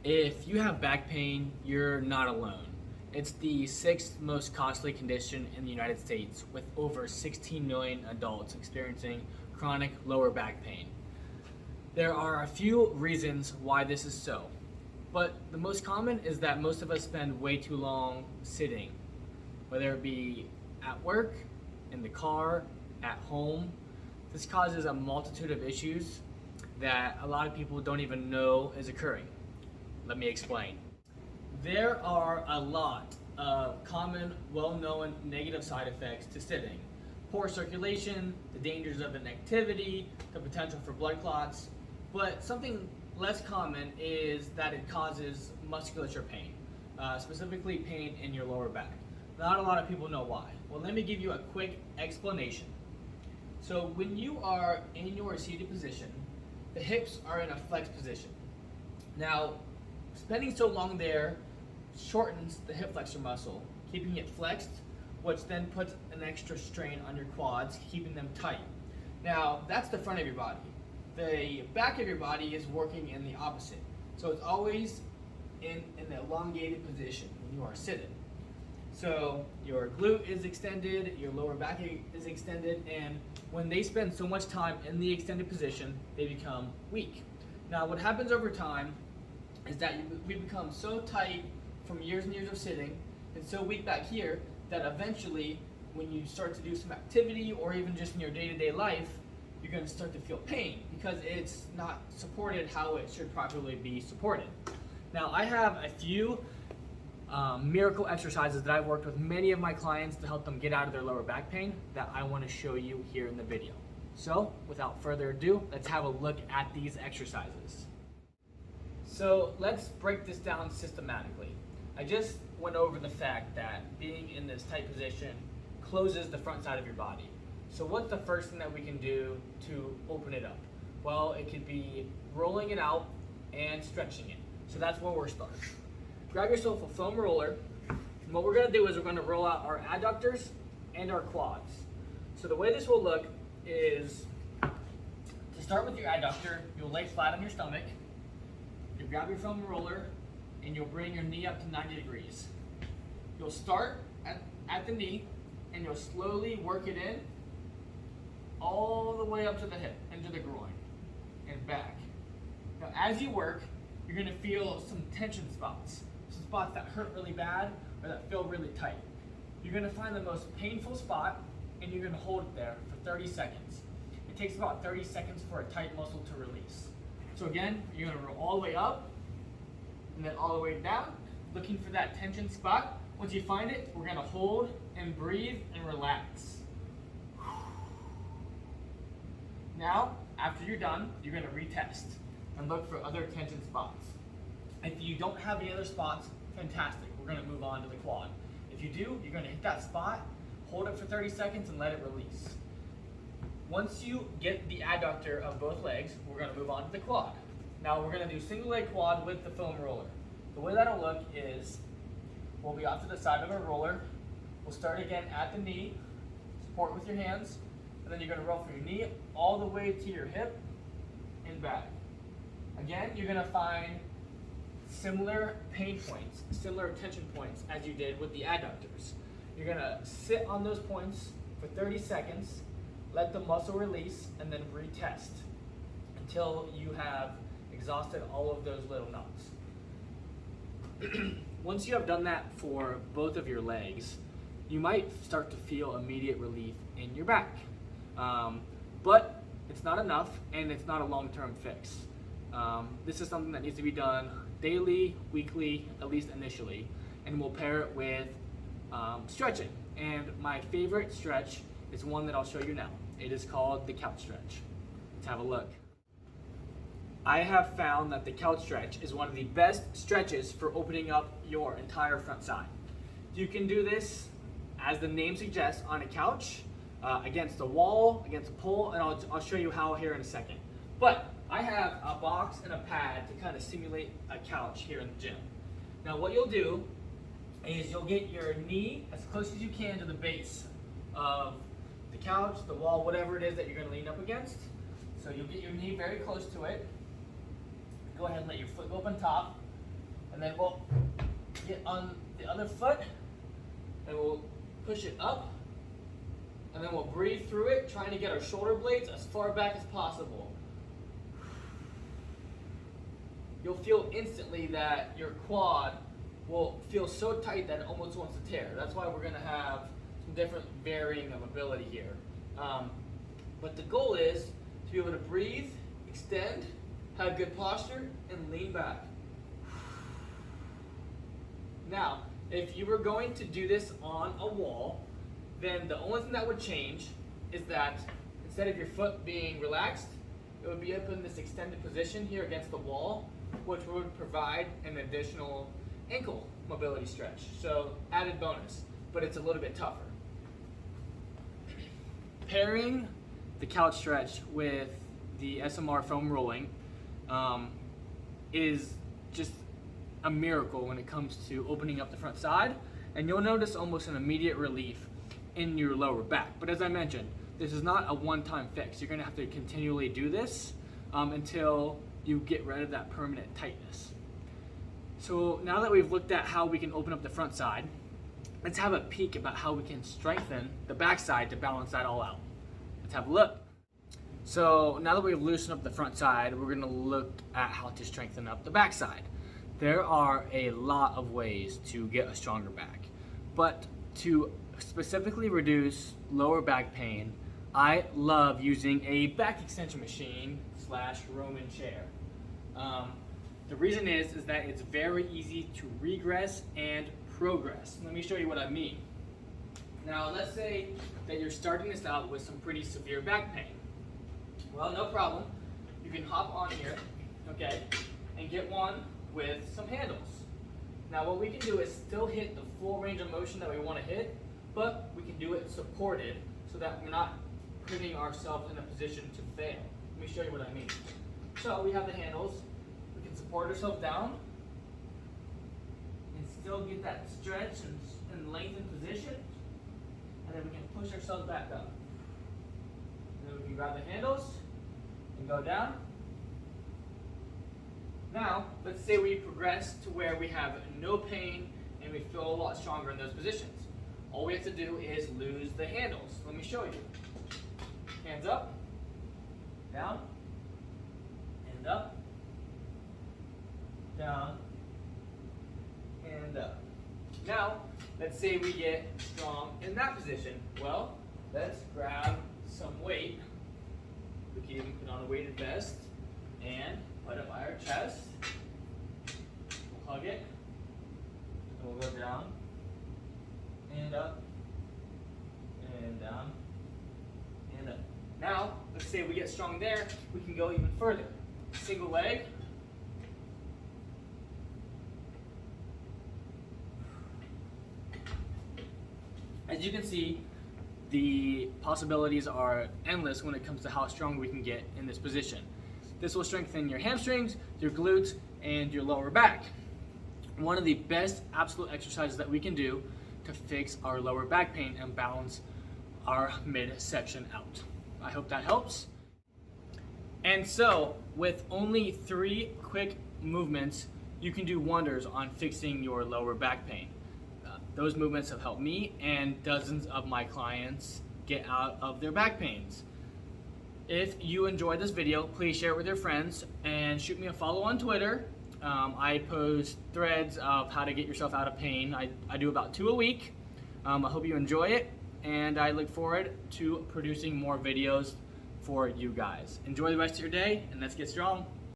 If you have back pain, you're not alone. It's the sixth most costly condition in the United States, with over 16 million adults experiencing chronic lower back pain. There are a few reasons why this is so, but the most common is that most of us spend way too long sitting, whether it be at work, in the car, at home. This causes a multitude of issues that a lot of people don't even know is occurring. Let me explain. There are a lot of common, well-known negative side effects to sitting. Poor circulation, the dangers of inactivity, the potential for blood clots, but something less common is that it causes musculature pain, specifically pain in your lower back. Not a lot of people know why. Well, let me give you a quick explanation. So when you are in your seated position, the hips are in a flex position. Now, spending so long there shortens the hip flexor muscle, keeping it flexed, which then puts an extra strain on your quads, keeping them tight. Now, that's the front of your body. The back of your body is working in the opposite. So it's always in an elongated position when you are sitting. So your glute is extended, your lower back is extended, and when they spend so much time in the extended position, they become weak. Now, what happens over time is that we become so tight from years and years of sitting and so weak back here that eventually when you start to do some activity or even just in your day-to-day life, you're going to start to feel pain because it's not supported how it should properly be supported. Now, I have a few miracle exercises that I've worked with many of my clients to help them get out of their lower back pain that I want to show you here in the video. So without further ado, let's have a look at these exercises. So let's break this down systematically. I just went over the fact that being in this tight position closes the front side of your body. So what's the first thing that we can do to open it up? Well, it could be rolling it out and stretching it. So that's where we're starting. Grab yourself a foam roller, and what we're going to do is we're going to roll out our adductors and our quads. So the way this will look is, to start with your adductor, you'll lay flat on your stomach, you grab your foam roller, and you'll bring your knee up to 90 degrees. You'll start at the knee, and you'll slowly work it in, all the way up to the hip, into the groin, and back. Now as you work, you're going to feel some tension spots. Some spots that hurt really bad or that feel really tight. You're going to find the most painful spot and you're going to hold it there for 30 seconds. It takes about 30 seconds for a tight muscle to release. So again, you're going to roll all the way up and then all the way down, looking for that tension spot. Once you find it, we're going to hold and breathe and relax. Now, after you're done, you're going to retest and look for other tension spots. If you don't have any other spots, fantastic. We're going to move on to the quad. If you do, you're going to hit that spot, hold it for 30 seconds, and let it release. Once you get the adductor of both legs, we're going to move on to the quad. Now we're going to do single leg quad with the foam roller. The way that'll look is we'll be off to the side of our roller. We'll start again at the knee, support with your hands, and then you're going to roll from your knee all the way to your hip and back. Again, you're going to find similar pain points, similar tension points as you did with the adductors. You're going to sit on those points for 30 seconds, let the muscle release, and then retest until you have exhausted all of those little knots. Once you have done that for both of your legs, you might start to feel immediate relief in your back. But it's not enough, and it's not a long-term fix. This is something that needs to be done daily, weekly, at least initially, and we'll pair it with stretching. And my favorite stretch is one that I'll show you now. It is called the couch stretch. Let's have a look. I have found that the couch stretch is one of the best stretches for opening up your entire front side. You can do this, as the name suggests, on a couch, against a wall, against a pole, and I'll show you how here in a second. But I have a box and a pad to kind of simulate a couch here in the gym. Now what you'll do is you'll get your knee as close as you can to the base of the couch, the wall, whatever it is that you're going to lean up against. So you'll get your knee very close to it. Go ahead and let your foot go up on top. And then we'll get on the other foot and we'll push it up. And then we'll breathe through it, trying to get our shoulder blades as far back as possible. You'll feel instantly that your quad will feel so tight that it almost wants to tear. That's why we're going to have some different varying of ability here. But the goal is to be able to breathe, extend, have good posture, and lean back. Now, if you were going to do this on a wall, then the only thing that would change is that instead of your foot being relaxed, it would be up in this extended position here against the wall, which would provide an additional ankle mobility stretch. So added bonus, but it's a little bit tougher. Pairing the couch stretch with the SMR foam rolling is just a miracle when it comes to opening up the front side, and you'll notice almost an immediate relief in your lower back. But as I mentioned, this is not a one-time fix. You're going to have to continually do this until you get rid of that permanent tightness. So now that we've looked at how we can open up the front side, let's have a peek about how we can strengthen the back side to balance that all out. Let's have a look. So now that we've loosened up the front side, we're going to look at how to strengthen up the back side. There are a lot of ways to get a stronger back, but to specifically reduce lower back pain, I love using a back extension machine / Roman chair. The reason is that it's very easy to regress and progress. Let me show you what I mean. Now let's say that you're starting this out with some pretty severe back pain. Well, no problem. You can hop on here, okay, and get one with some handles. Now what we can do is still hit the full range of motion that we want to hit, but we can do it supported so that we're not putting ourselves in a position to fail. Let me show you what I mean. So we have the handles. We can support ourselves down and still get that stretch and lengthened position, and then we can push ourselves back up. And then we can grab the handles and go down. Now, let's say we progress to where we have no pain and we feel a lot stronger in those positions. All we have to do is lose the handles. Let me show you. Hands up, down, and up, down, and up. Now, let's say we get strong in that position. Well, let's grab some weight. We can even put on a weighted vest and put it by our chest. We'll hug it. And we'll go down and up and down and up. Now, let's say we get strong there, we can go even further. Single leg. As you can see, the possibilities are endless when it comes to how strong we can get in this position. This will strengthen your hamstrings, your glutes, and your lower back. One of the best absolute exercises that we can do to fix our lower back pain and balance our midsection out. I hope that helps. And so, with only 3 quick movements, you can do wonders on fixing your lower back pain. Those movements have helped me and dozens of my clients get out of their back pains. If you enjoyed this video, please share it with your friends and shoot me a follow on Twitter. I post threads of how to get yourself out of pain. I do about 2 a week. I hope you enjoy it, and I look forward to producing more videos for you guys. Enjoy the rest of your day, and let's get strong.